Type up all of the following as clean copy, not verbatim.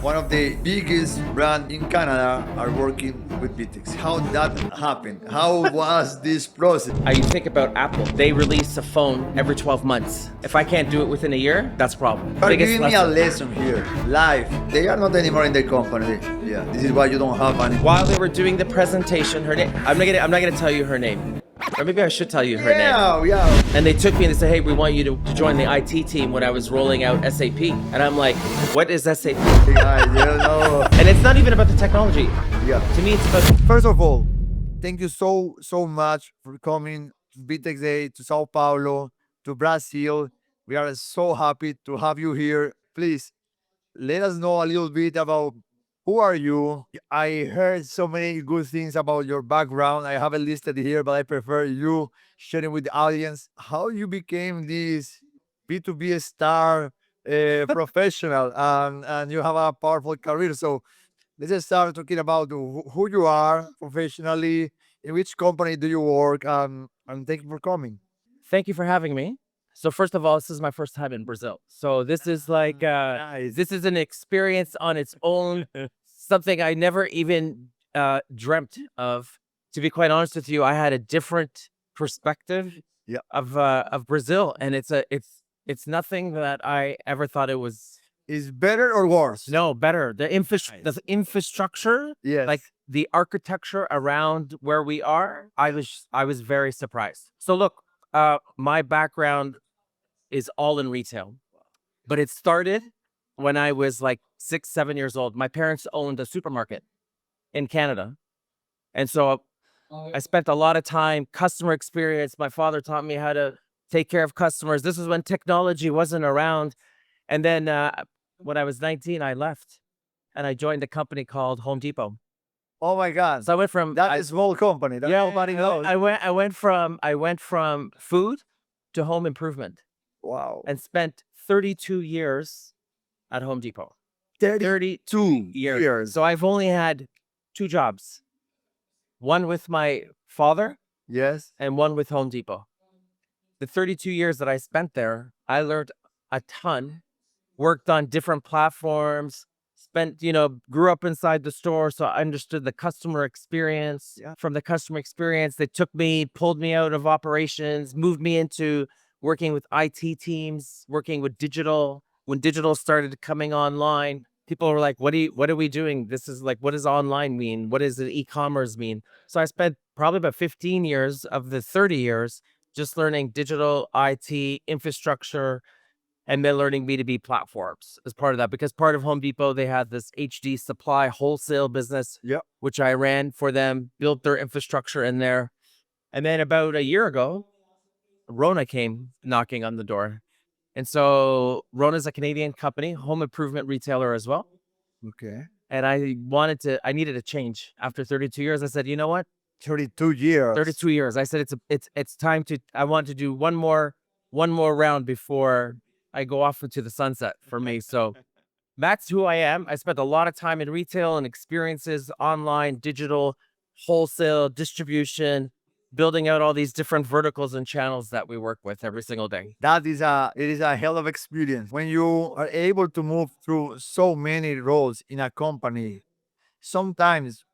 One of the biggest brands in Canada are working with VTEX. How that happened? How was this process? You think about Apple. They release a phone every 12 months. If I can't do it within a year, that's a problem. You are giving me a lesson here. Live. They are not anymore in the company. Yeah, this is why you don't have any. While they were doing the presentation, her name, I'm not gonna tell you her name. Or maybe I should tell you her name. Yeah. And they took me and they said, hey, we want you to join the IT team when I was rolling out SAP. And I'm like, what is SAP? Yeah, you know. And it's not even about the technology. Yeah. To me, it's about... First of all, thank you so much for coming to VTEX Day, to Sao Paulo, to Brazil. We are so happy to have you here. Please, let us know a little bit about who are you. I heard so many good things about your background. I have it listed here, but I prefer you sharing with the audience how you became this B2B star professional, and you have a powerful career. So let's just start talking about who you are professionally, in which company do you work, and thank you for coming. Thank you for having me. So first of all, this is my first time in Brazil. So this is like, Nice. this is an experience on its own, something I never even dreamt of. To be quite honest with you, I had a different perspective Yeah. of Brazil, and it's nothing that I ever thought it was. Is better or worse? No, better. The infrastructure, Yes. like the architecture around where we are, I was very surprised. So look, my background is all in retail, but it started when I was like 6, 7 years old. My parents owned a supermarket in Canada. And so I spent a lot of time, customer experience. My father taught me how to take care of customers. This was when technology wasn't around. And then when I was 19, I left and I joined a company called Home Depot. Oh my God. So I went from That is small company. That yeah, nobody knows. I went from food to home improvement Wow. and spent 32 years at Home Depot. 32 years. So I've only had 2 jobs. One with my father Yes. and one with Home Depot. The 32 years that I spent there, I learned a ton, worked on different platforms, grew up inside the store, so I understood the customer experience. Yeah. From the customer experience, they took me, pulled me out of operations, moved me into working with IT teams, working with digital. When digital started coming online, people were like, what are we doing? This is like, what does online mean? What does e-commerce mean? So I spent probably about 15 years of the 30 years just learning digital IT infrastructure, and then learning B2B platforms as part of that. Because part of Home Depot, they had this HD supply wholesale business, Yep. which I ran for them, built their infrastructure in there. And then about a year ago, RONA came knocking on the door. And so RONA is a Canadian company, home improvement retailer as well. Okay. And I needed a change after 32 years. I said, you know what? 32 years. 32 years. I said, it's time I want to do one more round before I go off into the sunset for me. So that's who I am. I spent a lot of time in retail and experiences, online, digital, wholesale, distribution, building out all these different verticals and channels that we work with every single day. It is a hell of experience when you are able to move through so many roles in a company. Sometimes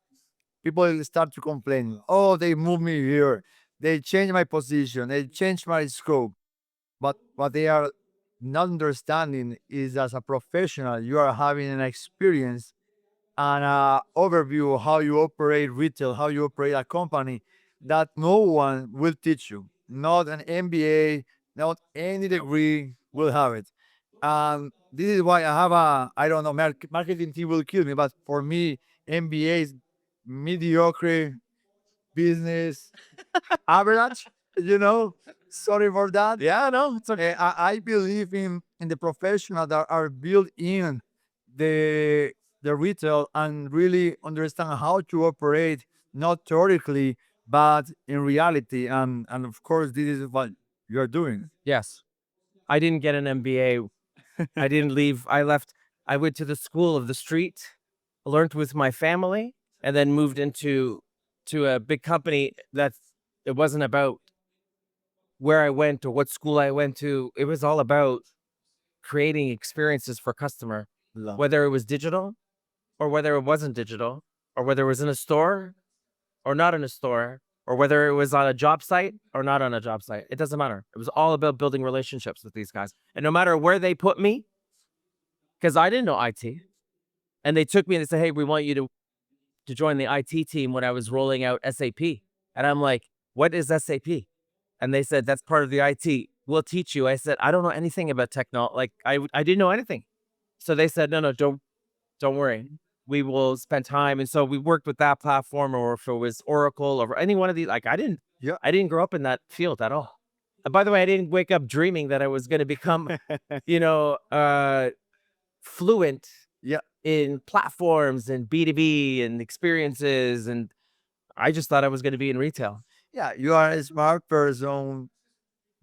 people start to complain, oh, they moved me here, they changed my position, they changed my scope. But what they are not understanding is, as a professional, you are having an experience and an overview of how you operate retail, how you operate a company that no one will teach you. Not an MBA, not any degree will have it. And this is why I have I don't know, marketing team will kill me, but for me, MBA is mediocre business average, you know. Sorry for that. Yeah, no, it's okay. I believe in the professionals that are built in the retail and really understand how to operate, not theoretically, but in reality. And of course, this is what you're doing. Yes. I didn't get an MBA. I didn't leave. I left. I went to the school of the street, learned with my family, and then moved to a big company it wasn't about where I went or what school I went to. It was all about creating experiences for customer. whether it was digital or whether it wasn't digital, or whether it was in a store or not in a store, or whether it was on a job site or not on a job site. It doesn't matter. It was all about building relationships with these guys. And no matter where they put me, because I didn't know IT, and they took me and they said, hey, we want you to join the IT team when I was rolling out SAP. And I'm like, what is SAP? And they said, that's part of the IT. We'll teach you. I said, I don't know anything about technology. Like I didn't know anything. So they said, no, don't worry. We will spend time. And so we worked with that platform, or if it was Oracle or any one of these. Like I didn't grow up in that field at all. And by the way, I didn't wake up dreaming that I was going to become, fluent Yeah. in platforms and B2B and experiences. And I just thought I was going to be in retail. Yeah, you are a smart person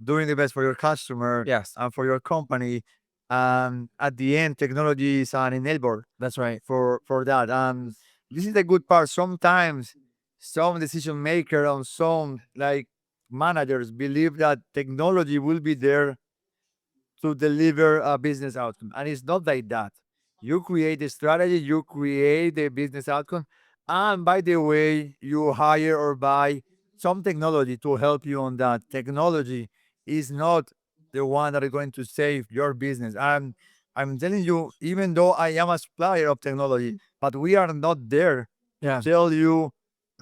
doing the best for your customer Yes, and for your company. At the end, technology is an enabler that's right. for that. This is the good part. Sometimes some decision maker and some like managers believe that technology will be there to deliver a business outcome. And it's not like that. You create the strategy, you create the business outcome. And by the way, you hire or buy some technology to help you on that. Technology is not the one that is going to save your business. I'm telling you, even though I am a supplier of technology, but we are not there Yeah. to tell you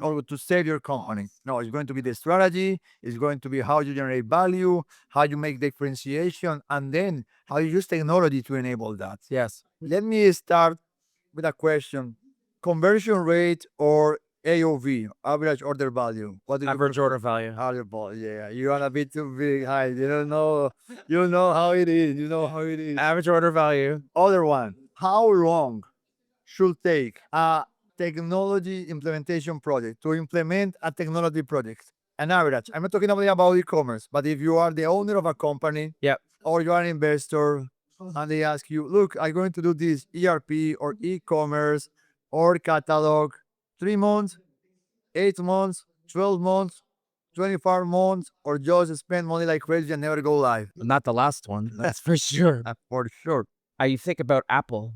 or to save your company. No, it's going to be the strategy, it's going to be how you generate value, how you make differentiation, and then how you use technology to enable that. Yes. Let me start with a question. Conversion rate or AOV, average order value? What do you Average prefer? order value. Average value, yeah. You are a bit too big high. You know how it is. You know how it is. Average order value. Other one. How long should take a technology implementation project to implement a technology project? An average. I'm not talking only about e-commerce, but if you are the owner of a company, Yep. or you are an investor, and they ask you, look, I'm going to do this ERP or e-commerce or catalog, 3 months, 8 months, 12 months, 24 months, or just spend money like crazy and never go live. Not the last one. That's for sure. For sure. You think about Apple.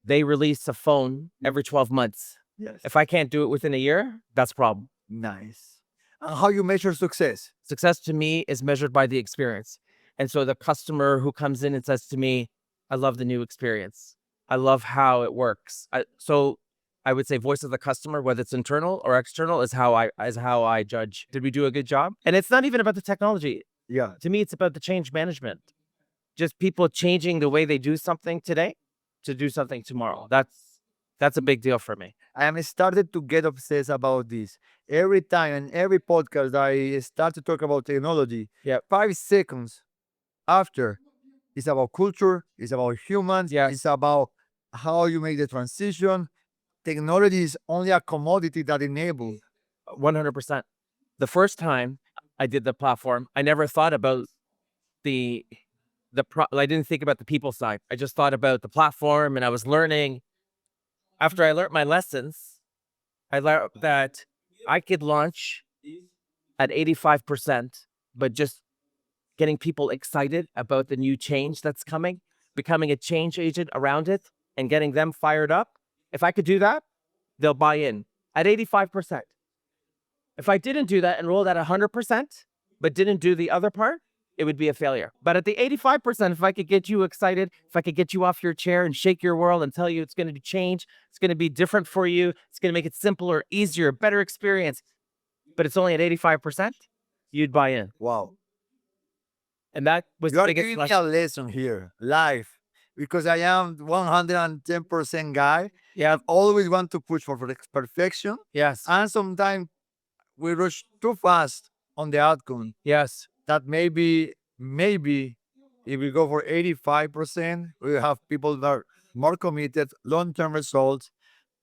They release a phone every 12 months. Yes. If I can't do it within a year, that's a problem. Nice. And how you measure success? Success to me is measured by the experience. And so the customer who comes in and says to me, I love the new experience. I love how it works. So I would say voice of the customer, whether it's internal or external, is how I judge. Did we do a good job? And it's not even about the technology. Yeah. To me, it's about the change management. Just people changing the way they do something today to do something tomorrow. That's a big deal for me. I am started to get obsessed about this. Every time and every podcast I start to talk about technology, Yep. 5 seconds after, it's about culture, it's about humans, Yes. it's about how you make the transition. Technology is only a commodity that enables. 100%. The first time I did the platform, I never thought about I didn't think about the people side. I just thought about the platform, and I was learning. After I learned my lessons, I learned that I could launch at 85%, but just getting people excited about the new change that's coming, becoming a change agent around it, and getting them fired up. If I could do that, they'll buy in at 85%. If I didn't do that and rolled at 100%, but didn't do the other part, it would be a failure. But at the 85%, if I could get you excited, if I could get you off your chair and shake your world and tell you it's going to change, it's going to be different for you, it's going to make it simpler, easier, better experience, but it's only at 85%, you'd buy in. Wow. And that was You the are biggest giving me lesson. a lesson here, live, because I am 110% guy. Yeah. I always want to push for perfection, Yes. and sometimes we rush too fast on the outcome. Yes. That maybe if we go for 85%, we have people that are more committed, long-term results.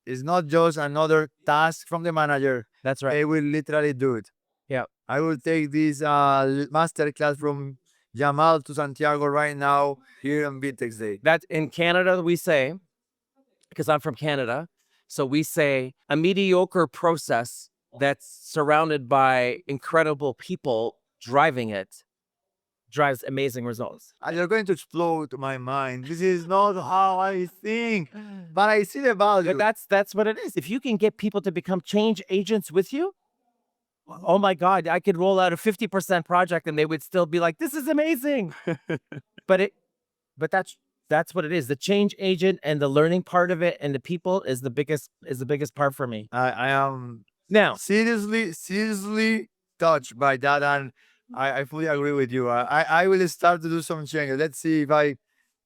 It's not just another task from the manager. That's right. They will literally do it. Yeah. I will take this master class from Jamal to Santiago right now here on VTEX Day. That in Canada, we say, because I'm from Canada, so we say a mediocre process that's surrounded by incredible people driving it drives amazing results. And you're going to explode my mind. This is not how I think, but I see the value. But that's what it is. If you can get people to become change agents with you, oh my God, I could roll out a 50% project and they would still be like, this is amazing. but it but that's what it is. The change agent and the learning part of it and the people is the biggest part for me. I am Now, seriously touched by that, and I fully agree with you. I will start to do some changes. Let's see if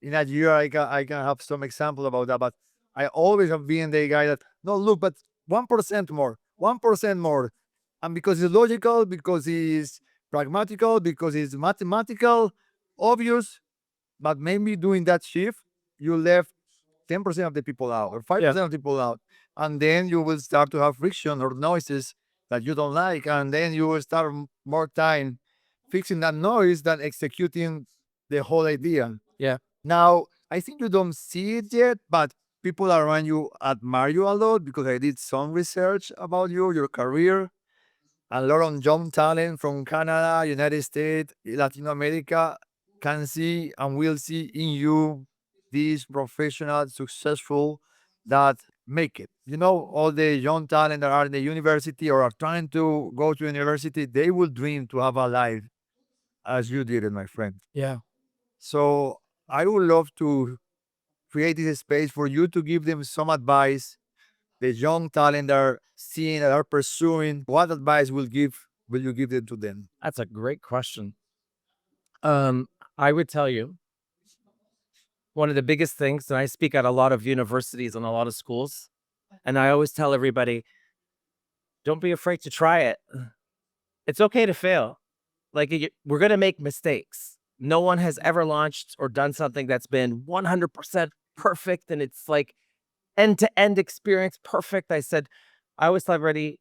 in a year I can have some example about that. But I always have been the guy that no look, but 1% more, 1% more, and because it's logical, because it's pragmatical, because it's mathematical, obvious. But maybe doing that shift, you left 10% of the people out or 5% of the people out. And then you will start to have friction or noises that you don't like. And then you will start more time fixing that noise than executing the whole idea. yeah. Now, I think you don't see it yet, but people around you admire you a lot because I did some research about you, your career. A lot of young talent from Canada, United States, Latin America can see and will see in you these professionals successful that make it. You know, all the young talent that are in the university or are trying to go to university, they will dream to have a life as you did it, my friend. Yeah. So I would love to create this space for you to give them some advice. The young talent that are seeing that are pursuing, what advice will you give them to them? That's a great question. I would tell you one of the biggest things, and I speak at a lot of universities and a lot of schools, and I always tell everybody, don't be afraid to try it. It's okay to fail. Like we're going to make mistakes. No one has ever launched or done something that's been 100% perfect and it's like end-to-end experience perfect. I always tell everybody,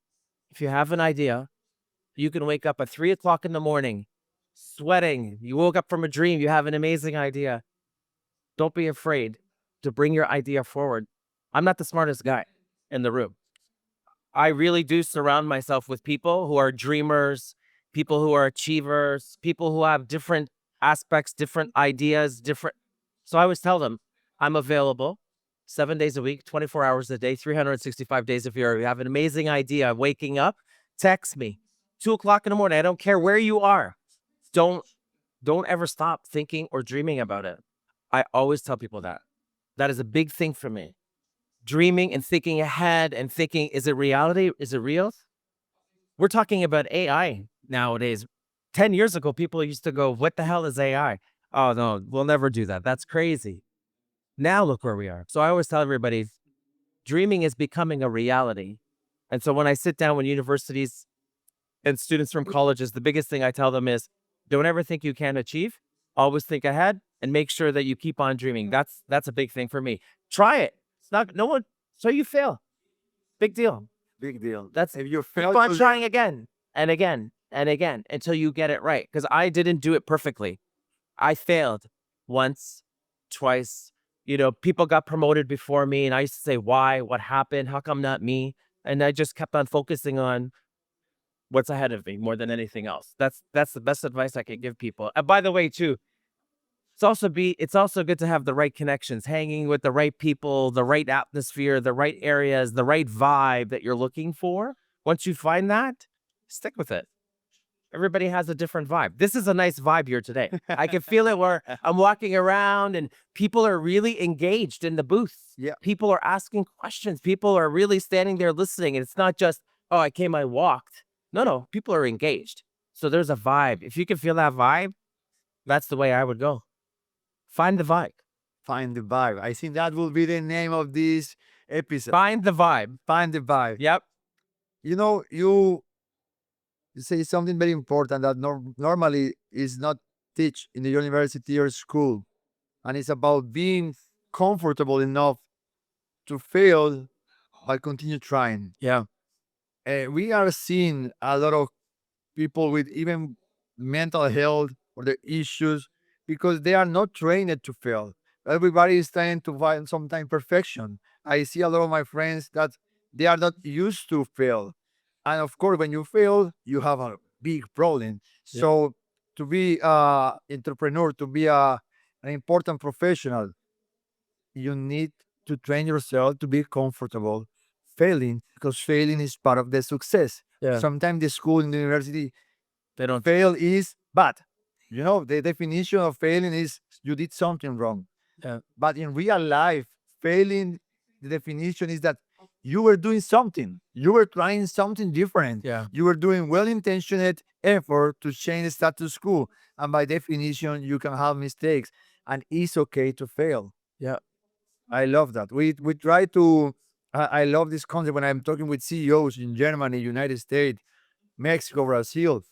if you have an idea, you can wake up at 3 o'clock in the morning, sweating. You woke up from a dream. You have an amazing idea. Don't be afraid to bring your idea forward. I'm not the smartest guy in the room. I really do surround myself with people who are dreamers, people who are achievers, people who have different aspects, different ideas, different. So I always tell them, I'm available 7 days a week, 24 hours a day, 365 days a year. You have an amazing idea, waking up, text me. 2 o'clock in the morning. I don't care where you are. Don't ever stop thinking or dreaming about it. I always tell people that. That is a big thing for me. Dreaming and thinking ahead and thinking, is it reality? Is it real? We're talking about AI nowadays. 10 years ago, people used to go, what the hell is AI? Oh, no, we'll never do that. That's crazy. Now look where we are. So I always tell everybody, dreaming is becoming a reality. And so when I sit down with universities and students from colleges, the biggest thing I tell them is, don't ever think you can't achieve. Always think ahead and make sure that you keep on dreaming. That's a big thing for me. Try it. It's not no one. So you fail. Big deal. Big deal. That's If you keep fail on to trying again and again and again until you get it right. Because I didn't do it perfectly. I failed once, twice. People got promoted before me, and I used to say, why? What happened? How come not me? And I just kept on focusing on what's ahead of me more than anything else. That's the best advice I can give people. And by the way, too, it's also good to have the right connections, hanging with the right people, the right atmosphere, the right areas, the right vibe that you're looking for. Once you find that, stick with it. Everybody has a different vibe. This is a nice vibe here today. I can feel it where I'm walking around and people are really engaged in the booth. Yeah. People are asking questions. People are really standing there listening. And it's not just, oh, I came, I walked. No, people are engaged. So there's a vibe. If you can feel that vibe, that's the way I would go. Find the vibe. Find the vibe. I think that will be the name of this episode. Find the vibe. Find the vibe. Yep. You say something very important that normally is not teach in the university or school, and it's about being comfortable enough to fail but continue trying. Yeah. We are seeing a lot of people with even mental health or their issues because they are not trained to fail. Everybody is trying to find sometimes perfection. I see a lot of my friends that they are not used to fail. And of course, when you fail, you have a big problem. Yeah. So to be a entrepreneur, to be an important professional, you need to train yourself to be comfortable failing, because failing is part of the success. Yeah. Sometimes the school and the university They don't. fail is bad. You know, the definition of failing is you did something wrong. Yeah. But in real life, failing, the definition is that you were doing something. You were trying something different. Yeah. You were doing well-intentioned effort to change the status quo. And by definition, you can have mistakes. And it's okay to fail. Yeah. I love that. We try to. I love this concept when I'm talking with CEOs in Germany, United States, Mexico, Brazil.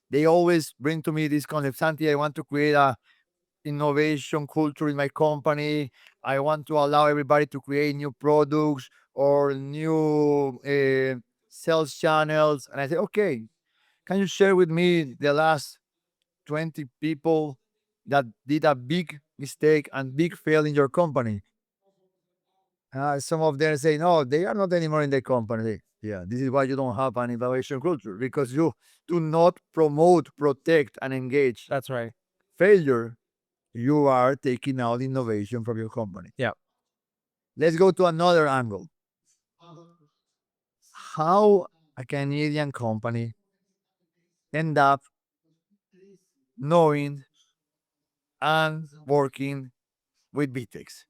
They always bring to me this concept. Santi, I want to create a innovation culture in my company. I want to allow everybody to create new products or new sales channels. And I say, okay, can you share with me the last 20 people that did a big mistake and big fail in your company? Some of them say, no, they are not anymore in the company. Yeah, this is why you don't have an innovation culture, because you do not promote, protect, and engage That's right. failure. You are taking out innovation from your company. Yeah. Let's go to another angle. How a Canadian company end up knowing and working with VTEX.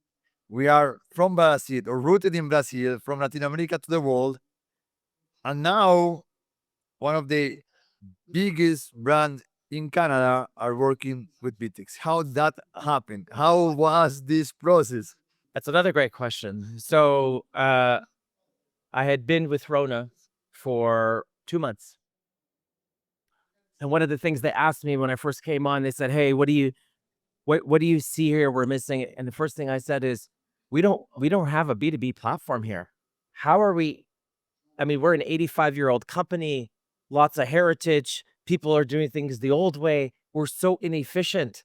We are from Brazil, or rooted in Brazil, from Latin America to the world, and now one of the biggest brands in Canada are working with VTEX. How that happened? How was this process? That's another great question. So I had been with RONA for 2 months. And one of the things they asked me when I first came on, they said, "Hey, what do you see here we're missing?" And the first thing I said is, we don't have a B2B platform here. How are we? I mean, we're an 85-year-old company, lots of heritage. People are doing things the old way. We're so inefficient.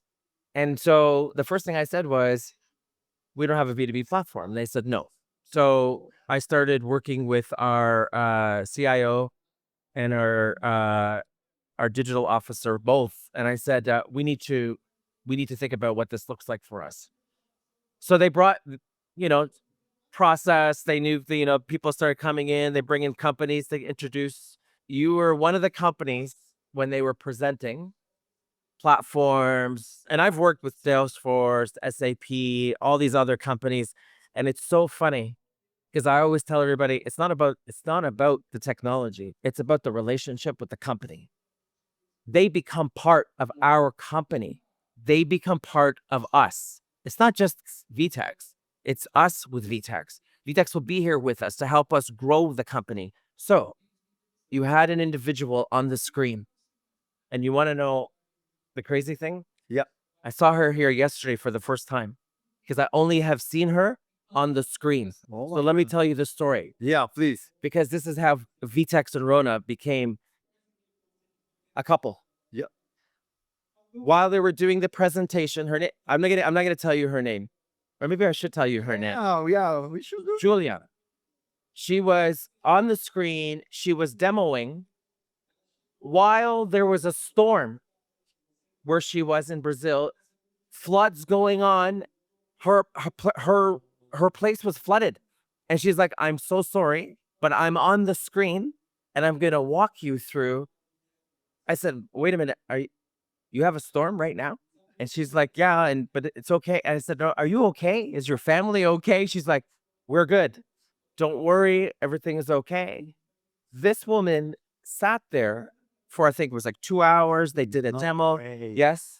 And so the first thing I said was, we don't have a B2B platform. And they said no. So I started working with our CIO and our digital officer both, and I said, we need to think about what this looks like for us. So they brought, you know, process. They knew, people started coming in. They bring in companies. They introduce. You were one of the companies when they were presenting platforms, and I've worked with Salesforce, SAP, all these other companies, and it's so funny because I always tell everybody it's not about the technology. It's about the relationship with the company. They become part of our company. They become part of us. It's not just VTEX. It's us with VTEX. VTEX will be here with us to help us grow the company. So you had an individual on the screen, and you want to know the crazy thing? Yeah. I saw her here yesterday for the first time because I only have seen her on the screen. Oh So let me tell you the story, Yeah, please. because this is how VTEX and RONA became a couple. Yeah. While they were doing the presentation, her name, I'm not gonna tell you her name, or maybe I should tell you her name. Yeah, yeah, we should do. Julia. She was on the screen. She was demoing while there was a storm where she was in Brazil, floods going on. Her place was flooded, and she's like, "I'm so sorry, but I'm on the screen, and I'm gonna walk you through." I said, "Wait a minute, you have a storm right now?" And she's like, "Yeah, but it's okay." And I said, "No, are you okay? Is your family okay?" She's like, "We're good. Don't worry, everything is okay." This woman sat there for, I think it was like 2 hours. They did a No demo. way. Yes,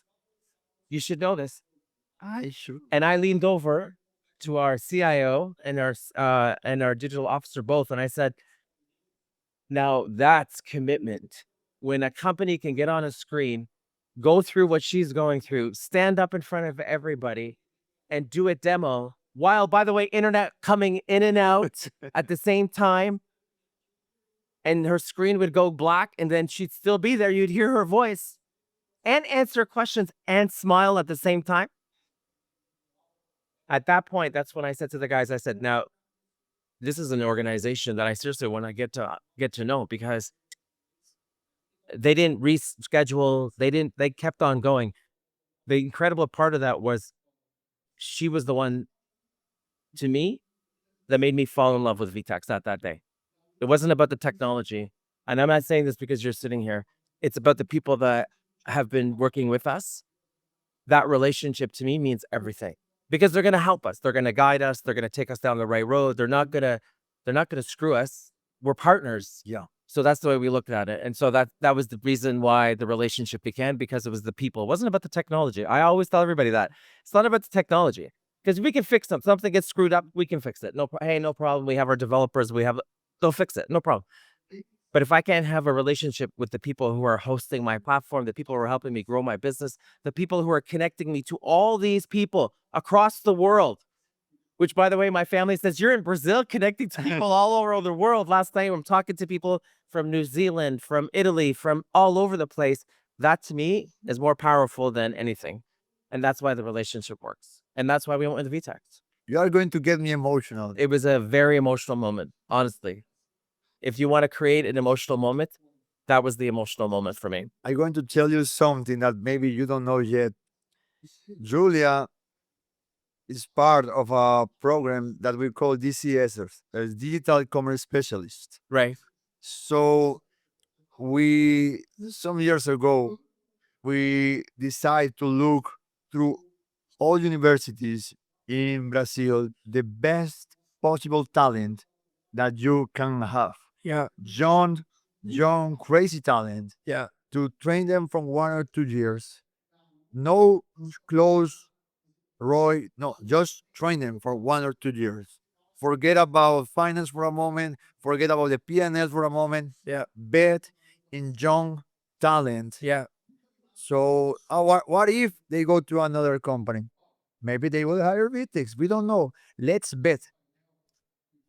you should know this. I should. And I leaned over to our CIO and our digital officer both, and I said, "Now that's commitment. When a company can get on a screen, go through what she's going through, stand up in front of everybody, and do a demo while, by the way, internet coming in and out at the same time, and her screen would go black, and then she'd still be there. You'd hear her voice and answer questions and smile at the same time." At that point, that's when I said to the guys, I said, "Now, this is an organization that I seriously want to get to know, because They didn't reschedule. They kept on going. The incredible part of that was she was the one to me that made me fall in love with VTEX that day. It wasn't about the technology. And I'm not saying this because you're sitting here. It's about the people that have been working with us. That relationship to me means everything because they're going to help us. They're going to guide us. They're going to take us down the right road. They're not going to screw us. We're partners. Yeah. So that's the way we looked at it. And so that was the reason why the relationship began, because it was the people. It wasn't about the technology. I always tell everybody that it's not about the technology, because we can fix something gets screwed up. We can fix it. Hey, no problem. We have our developers. They'll fix it. No problem. But if I can't have a relationship with the people who are hosting my platform, the people who are helping me grow my business, the people who are connecting me to all these people across the world, which, by the way, my family says, you're in Brazil connecting to people all over the world. Last night, I'm talking to people from New Zealand, from Italy, from all over the place. That to me is more powerful than anything. And that's why the relationship works. And that's why we went with VTEX. You are going to get me emotional. It was a very emotional moment, honestly. If you want to create an emotional moment, that was the emotional moment for me. I'm going to tell you something that maybe you don't know yet. Julia is part of a program that we call DCSers, as Digital Commerce Specialist. Right. So some years ago, we decided to look through all universities in Brazil, the best possible talent that you can have. Yeah. Young, crazy talent. Yeah. To train them from 1 or 2 years. No close Roy, no, just train them for 1 or 2 years. Forget about finance for a moment. Forget about the P&L for a moment. Yeah. Bet in young talent. Yeah. So, what if they go to another company? Maybe they will hire VTEX. We don't know. Let's bet.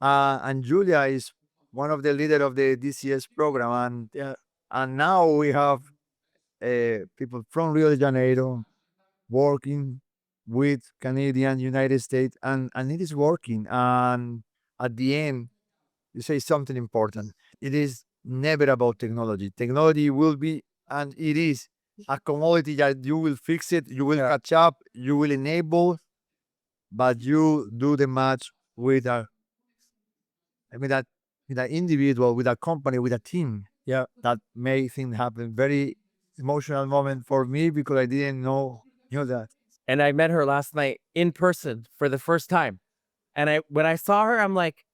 And Julia is one of the leader of the DCS program, and now we have people from Rio de Janeiro working with Canadian, United States, and it is working. And at the end, you say something important. It is never about technology. Technology will be, and it is, a commodity that you will fix it, you will catch up, you will enable, but you do the match with with that with an individual, with a company, with a team. Yeah. That made things happen. Very emotional moment for me because I didn't know that. And I met her last night in person for the first time. And when I saw her, I'm like,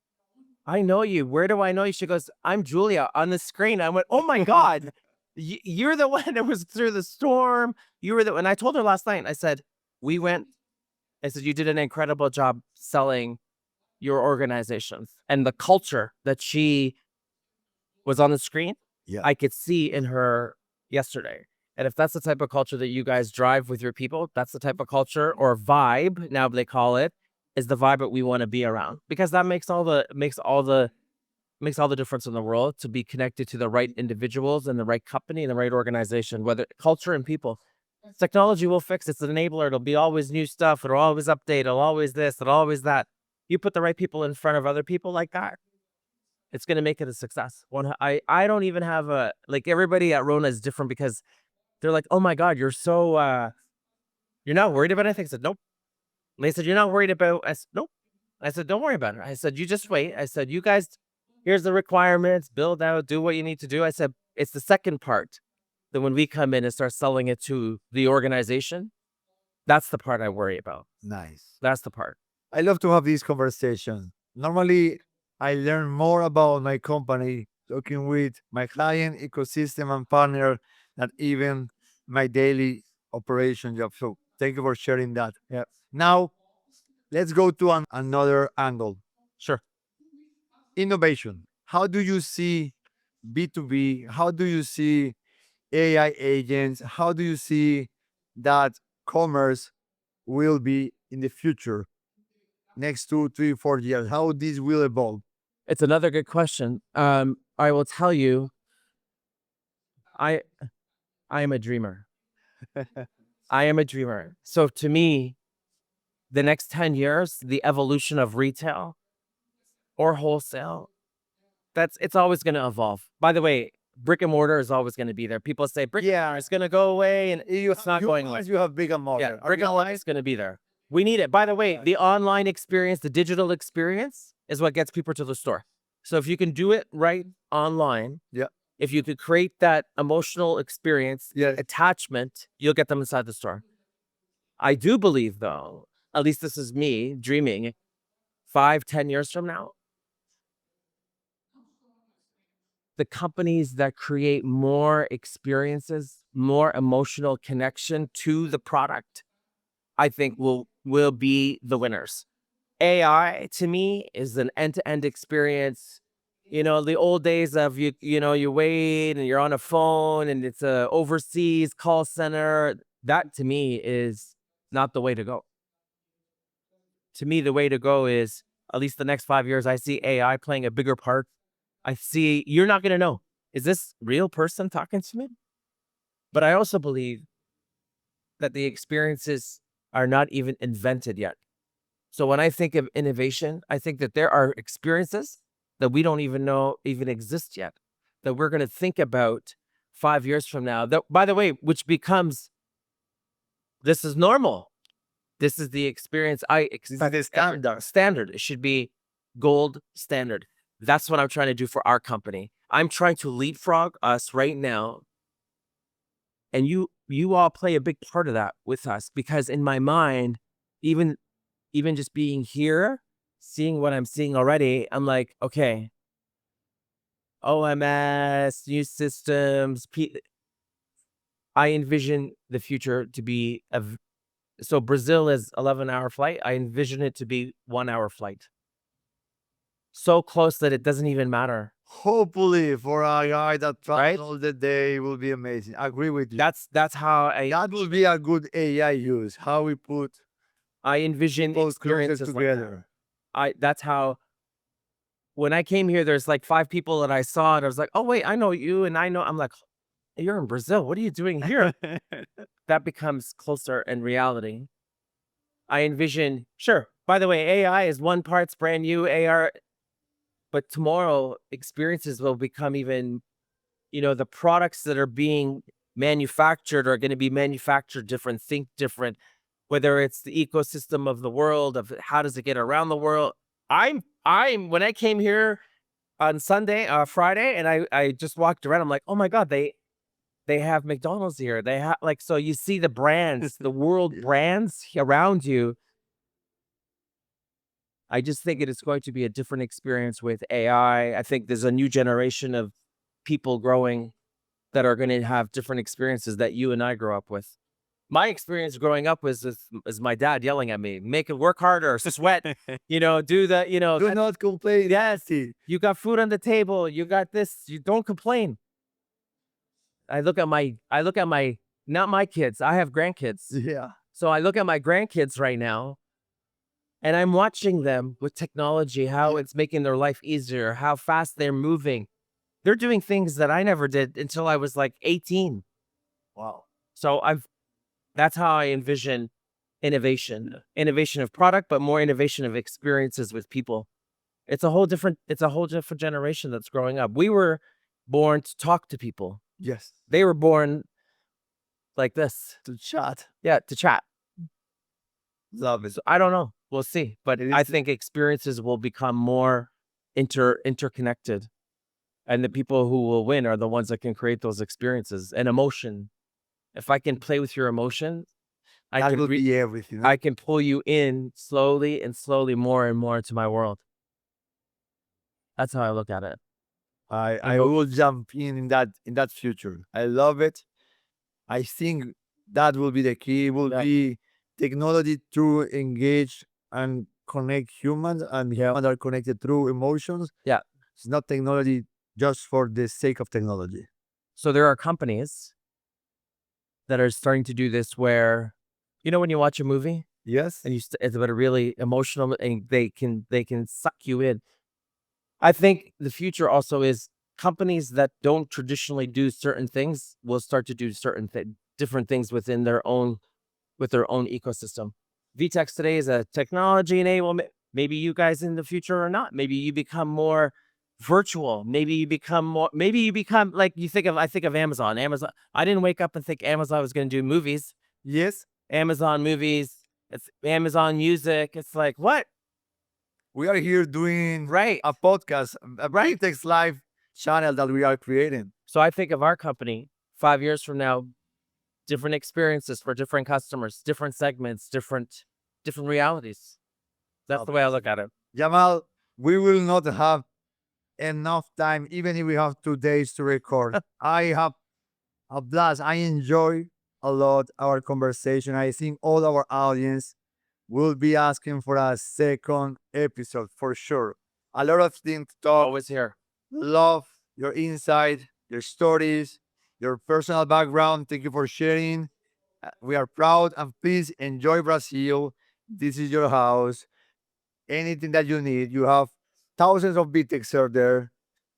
I know you. Where do I know you? She goes, I'm Julia on the screen. I went, oh my God, you're the one that was through the storm. You were and I told her last night, I said, you did an incredible job selling your organizations, and the culture that she was on the screen. Yeah. I could see in her yesterday. And if that's the type of culture that you guys drive with your people, that's the type of culture or vibe, now they call it, is the vibe that we want to be around, because that makes all the difference in the world, to be connected to the right individuals and the right company and the right organization, whether culture and people. Technology will fix it. It's an enabler. It'll be always new stuff. It'll always update. It'll always this. It'll always that. You put the right people in front of other people like that, it's going to make it a success. I don't even have everybody at RONA is different, because they're like, oh my God, you're not worried about anything. I said, nope. And they said, you're not worried about, I said, nope. I said, don't worry about it. I said, you just wait. I said, you guys, here's the requirements, build out, do what you need to do. I said, it's the second part that when we come in and start selling it to the organization, that's the part I worry about. Nice. That's the part. I love to have these conversations. Normally, I learn more about my company talking with my client, ecosystem, and partner than even my daily operation job. So thank you for sharing that. Yeah. Now, let's go to another angle. Sure. Innovation. How do you see B2B? How do you see AI agents? How do you see that commerce will be in the future, next 2, 3, 4 years? How this will evolve? It's another good question. I will tell you, I am a dreamer. I am a dreamer. So to me, the next 10 years, the evolution of retail or wholesale, it's always going to evolve. By the way, brick and mortar is always going to be there. People say brick and Yeah. mortar is going to go away, and You, it's not going away. you have big and Yeah, mortar. brick and mortar is going to be there. We need it. By the way, the online experience, the digital experience is what gets people to the store. So if you can do it right online, Yeah. if you could create that emotional experience, Yeah. attachment, you'll get them inside the store. I do believe, though, at least this is me dreaming, 5-10 years from now, the companies that create more experiences, more emotional connection to the product, I think will be the winners. AI to me is an end-to-end experience. The old days of you wait and you're on a phone and it's a overseas call center. That to me is not the way to go. To me, the way to go is at least the next 5 years, I see AI playing a bigger part. I see you're not going to know, is this real person talking to me? But I also believe that the experiences are not even invented yet. So when I think of innovation, I think that there are experiences that we don't even know even exist yet, that we're going to think about 5 years from now. That, by the way, which becomes, this is normal. This is the experience I expect. This is the Standard. It should be gold standard. That's what I'm trying to do for our company. I'm trying to leapfrog us right now. And you all play a big part of that with us, because in my mind, even just being here, seeing what I'm seeing already, I'm like, okay, OMS, new systems. I envision the future to be so Brazil is 11-hour flight. I envision it to be 1-hour flight. So close that it doesn't even matter. Hopefully, for a guy that Right? travels all the day, will be amazing. I agree with you. That's how That will be a good AI use. How we put I envision both closer experiences like that. together. That's how, when I came here, there's like 5 people that I saw, and I was like, oh wait, I know you, and I'm like, you're in Brazil. What are you doing here? That becomes closer in reality. I envision, sure. By the way, AI is one part, it's brand new AR, but tomorrow experiences will become even, the products that are being manufactured are going to be manufactured different, think different, whether it's the ecosystem of the world, of how does it get around the world. When I came here on Friday, and I just walked around, I'm like, oh my God, they have McDonald's here. They have, like, so you see the brands, the world brands around you. I just think it is going to be a different experience with AI. I think there's a new generation of people growing that are going to have different experiences that you and I grew up with. My experience growing up was is my dad yelling at me, make it work harder, sweat, do the, Do not complain. yes, you got food on the table, you got this, you don't complain. I look at my, not my kids, I have grandkids. Yeah. So I look at my grandkids right now, and I'm watching them with technology, how it's making their life easier, how fast they're moving. They're doing things that I never did until I was like 18. Wow. So that's how I envision innovation of product, but more innovation of experiences with people. It's a whole different generation that's growing up. We were born to talk to people. Yes. They were born like this. To chat. Yeah, to chat. Love it. So I don't know. We'll see. But I think experiences will become more interconnected. And the people who will win are the ones that can create those experiences and emotion. If I can play with your emotions, That will be everything. I can pull you in slowly and slowly, more and more, to my world. That's how I look at it. I will jump in that future. I love it. I think that will be the key. Will be technology to engage and connect humans, and humans are connected through emotions. Yeah. It's not technology just for the sake of technology. So there are companies that are starting to do this where, when you watch a movie, Yes. and it's about a really emotional, and they can suck you in. I think the future also is companies that don't traditionally do certain things will start to do certain different things within their own ecosystem. VTEX today is a technology enablement. Maybe you guys in the future are not. Maybe you become more virtual. Maybe you become more, maybe you become like I think of Amazon. Amazon. I didn't wake up and think Amazon was going to do movies. Yes, Amazon movies. It's Amazon music. It's like, what? we are here doing Right. a podcast, a Right. VTEX Live channel that we are creating. So I think of our company 5 years from now, different experiences for different customers, different segments, different realities. That's the way I look at it. Jamal, we will not have enough time, even if we have 2 days to record. I have a blast. I enjoy a lot our conversation. I think all our audience will be asking for a second episode for sure. A lot of things to talk. Always here. Love your insight, your stories, your personal background. Thank you for sharing. We are proud and please enjoy Brazil. This is your house. Anything that you need, you have thousands of VTEX out there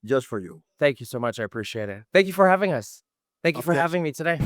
just for you. Thank you so much. I appreciate it. Thank you for having us. Thank you for Okay. having me today.